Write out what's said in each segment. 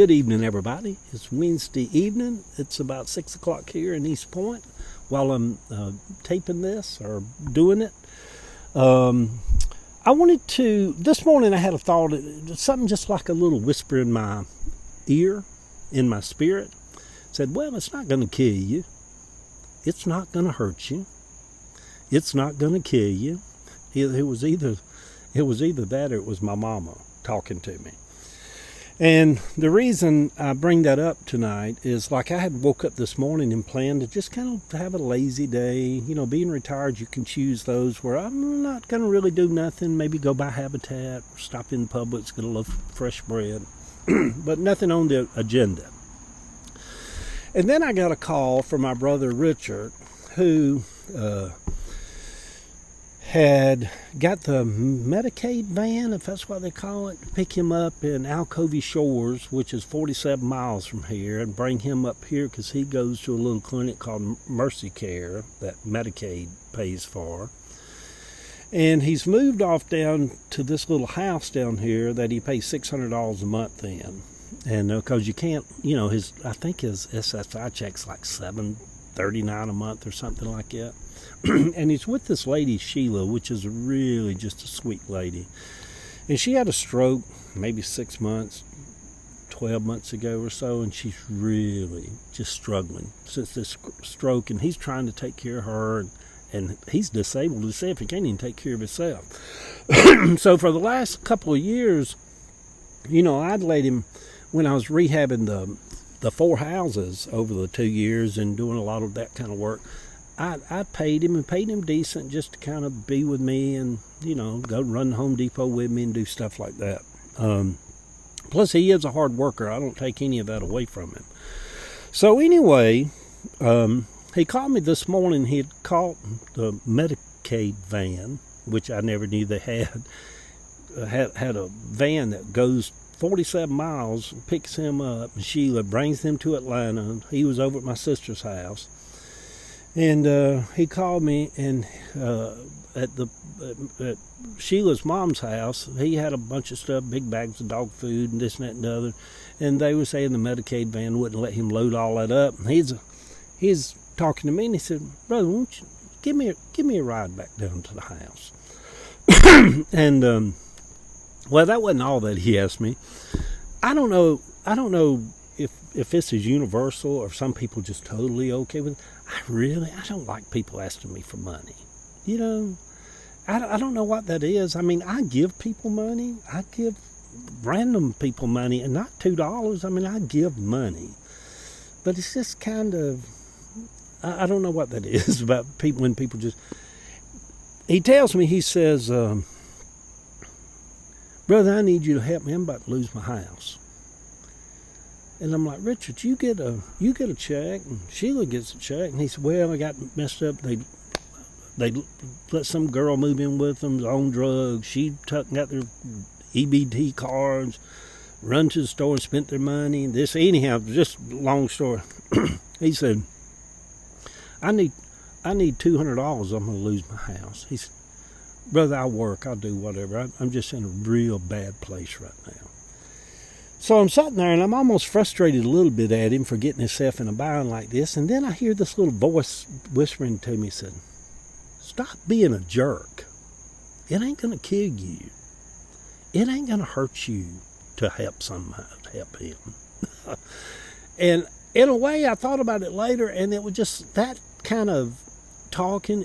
Good evening, everybody. It's Wednesday evening. It's about 6 o'clock here in East Point while I'm taping this or doing it. I wanted to, this morning I had a thought, something just like a little whisper in my ear, in my spirit. It said, well, it's not going to kill you. It's not going to hurt you. It's not going to kill you. It was either that or it was my mama talking to me. And the reason I bring that up tonight is like I had woke up this morning and planned to just kind of have a lazy day. You know, being retired, you can choose those where I'm not going to really do nothing. Maybe go by Habitat, stop in Publix, get a loaf of fresh bread, but nothing on the agenda. And then I got a call from my brother Richard, who had got the Medicaid van, if that's what they call it, to pick him up in Alcovey Shores, which is 47 miles from here, and bring him up here because he goes to a little clinic called Mercy Care that Medicaid pays for. And he's moved off down to this little house down here that he pays $600 a month in. And because you can't, you know, I think his SSI check's like $739 a month or something like that. And he's with this lady, Sheila, which is really just a sweet lady. And she had a stroke maybe 6 months, 12 months ago or so, and she's really just struggling since this stroke. And he's trying to take care of her, and he's disabled himself. He can't even take care of himself. So for the last couple of years, you know, I'd let him, when I was rehabbing the 4 houses over the 2 years and doing a lot of that kind of work, I paid him decent just to kind of be with me and, you know, go run Home Depot with me and do stuff like that. Plus, he is a hard worker. I don't take any of that away from him. So anyway, he called me this morning. He had called the Medicaid van, which I never knew they had a van that goes 47 miles, picks him up, and Sheila brings him to Atlanta. He was over at my sister's house. And he called me, and at Sheila's mom's house, he had a bunch of stuff, big bags of dog food and this and that and the other. And they were saying the Medicaid van wouldn't let him load all that up. And he's talking to me, and he said, "Brother, won't you give me a ride back down to the house?" And well, that wasn't all that he asked me. I don't know if this is universal or some people just totally okay with it. I don't like people asking me for money. You know, I don't know what that is. I mean, I give people money. I give random people money, and not $2. I mean, I give money. But it's just kind of, I don't know what that is about people when people just, he tells me, he says, "Brother, I need you to help me. I'm about to lose my house." And I'm like, "Richard, you get a check," and Sheila gets a check. And he said, "Well, I got messed up. They let some girl move in with them on drugs. She got their EBT cards, run to the store and spent their money. And this, anyhow, just long story." He said, I need $200. I'm going to lose my house." He said, "Brother, I'll work. I'll do whatever. I'm just in a real bad place right now." So I'm sitting there, and I'm almost frustrated a little bit at him for getting himself in a bind like this. And then I hear this little voice whispering to me, said, "Stop being a jerk. It ain't going to kill you. It ain't going to hurt you to help somebody, help him." And in a way, I thought about it later, and it was just that kind of talking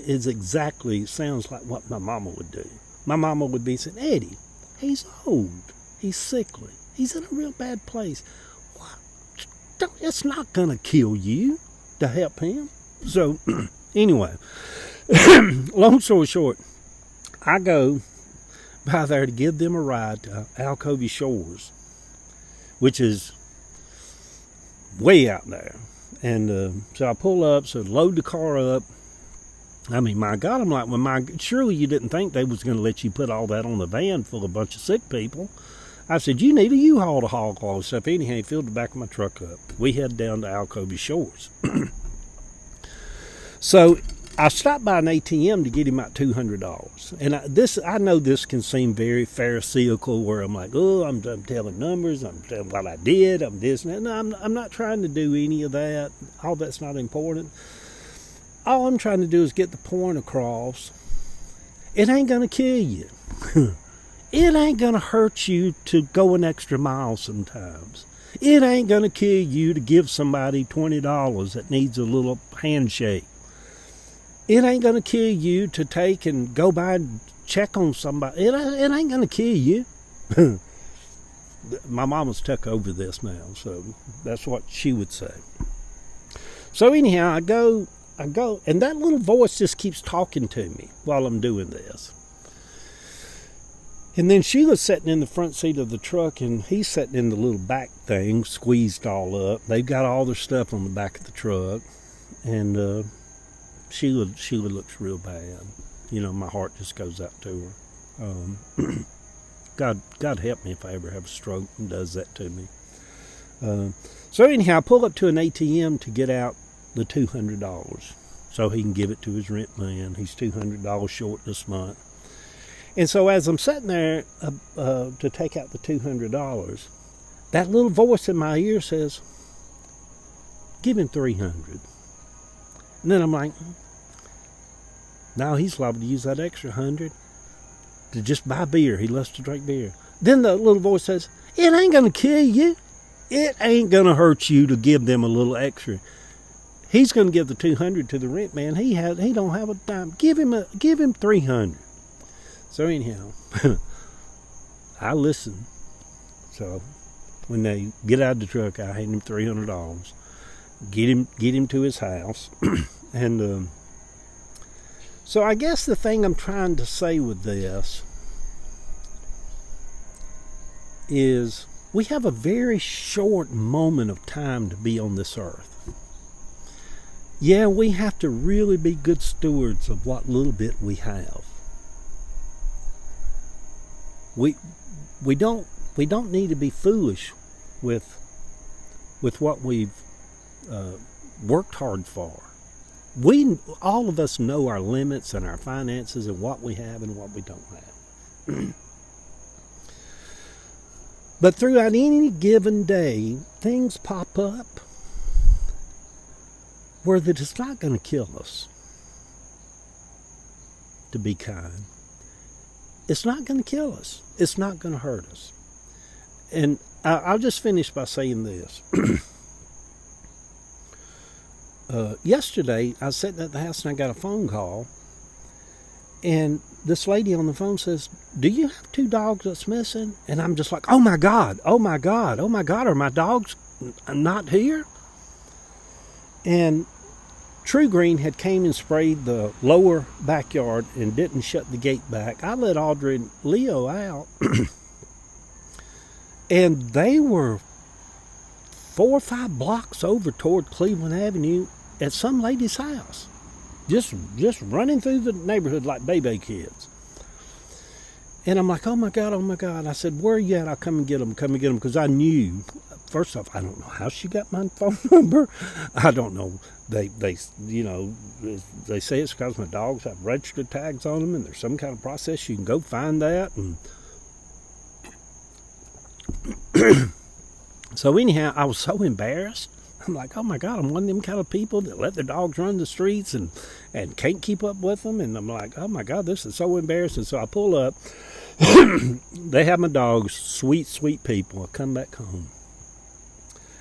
sounds like what my mama would do. My mama would be saying, "Eddie, he's old. He's sickly. He's in a real bad place. It's not going to kill you to help him." So, anyway, long story short, I go by there to give them a ride to Alcovey Shores, which is way out there. And so I pull up, so load the car up. I mean, my God, I'm like, surely you didn't think they was going to let you put all that on the van full of a bunch of sick people. I said, "You need a U-Haul to haul all this stuff." Anyhow, he filled the back of my truck up. We head down to Alcovey Shores. So I stopped by an ATM to get him out $200, and I know this can seem very pharisaical, where I'm like, oh, I'm telling numbers, I'm telling what I did, I'm this and that. No, I'm not trying to do any of that. All that's not important. All I'm trying to do is get the point across. It ain't gonna kill you. It ain't gonna hurt you to go an extra mile sometimes. It ain't gonna kill you to give somebody $20 that needs a little handshake. It ain't going to kill you to take and go by and check on somebody. It ain't going to kill you. My mama's took over this now, so that's what she would say. So anyhow, I go, and that little voice just keeps talking to me while I'm doing this. And then Sheila's sitting in the front seat of the truck, and he's sitting in the little back thing, squeezed all up. They've got all their stuff on the back of the truck, and Sheila looks real bad. You know, my heart just goes out to her. God help me if I ever have a stroke and does that to me. So anyhow, I pull up to an ATM to get out the $200 so he can give it to his rent man. He's $200 short this month. And so as I'm sitting there to take out the $200, that little voice in my ear says, give him $300. And then I'm like, now he's liable to use that extra $100 to just buy beer. He loves to drink beer. Then the little voice says, it ain't going to kill you. It ain't going to hurt you to give them a little extra. He's going to give the $200 to the rent man. He don't have a dime. Give him $300. So anyhow, I listen. So when they get out of the truck, I hand him $300. Get him to his house. And so I guess the thing I'm trying to say with this is we have a very short moment of time to be on this earth. Yeah, we have to really be good stewards of what little bit we have. We don't need to be foolish with what we've worked hard for. All of us know our limits and our finances and what we have and what we don't have. But throughout any given day, things pop up where that it's not going to kill us to be kind. It's not going to kill us. It's not going to hurt us. And I'll just finish by saying this. Yesterday, I was sitting at the house and I got a phone call. And this lady on the phone says, do you have 2 dogs that's missing? And I'm just like, oh my God, are my dogs not here? And True Green had came and sprayed the lower backyard and didn't shut the gate back. I let Audrey and Leo out. And they were 4 or 5 blocks over toward Cleveland Avenue at some lady's house. Just running through the neighborhood like baby kids. And I'm like, oh my God. I said, where are you at? I'll come and get them. Because I knew, first off, I don't know how she got my phone number. I don't know. They say it's because my dogs have registered tags on them and there's some kind of process you can go find that. And so anyhow, I was so embarrassed. I'm like, oh my God, I'm one of them kind of people that let their dogs run the streets and can't keep up with them. And I'm like, oh my God, this is so embarrassing. So I pull up. They have my dogs, sweet, sweet people. I come back home.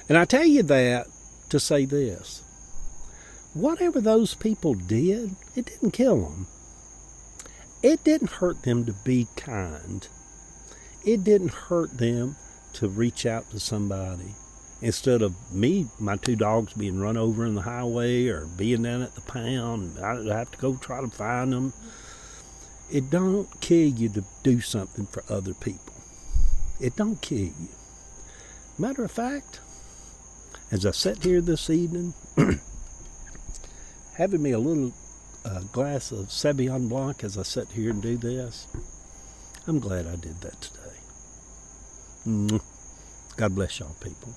And I tell you that to say this. Whatever those people did, it didn't kill them. It didn't hurt them to be kind. It didn't hurt them to reach out to somebody. Instead of my 2 dogs being run over in the highway or being down at the pound, I have to go try to find them. It don't kill you to do something for other people. It don't kill you. Matter of fact, as I sit here this evening, having me a little glass of Sauvignon Blanc as I sit here and do this, I'm glad I did that today. God bless y'all people.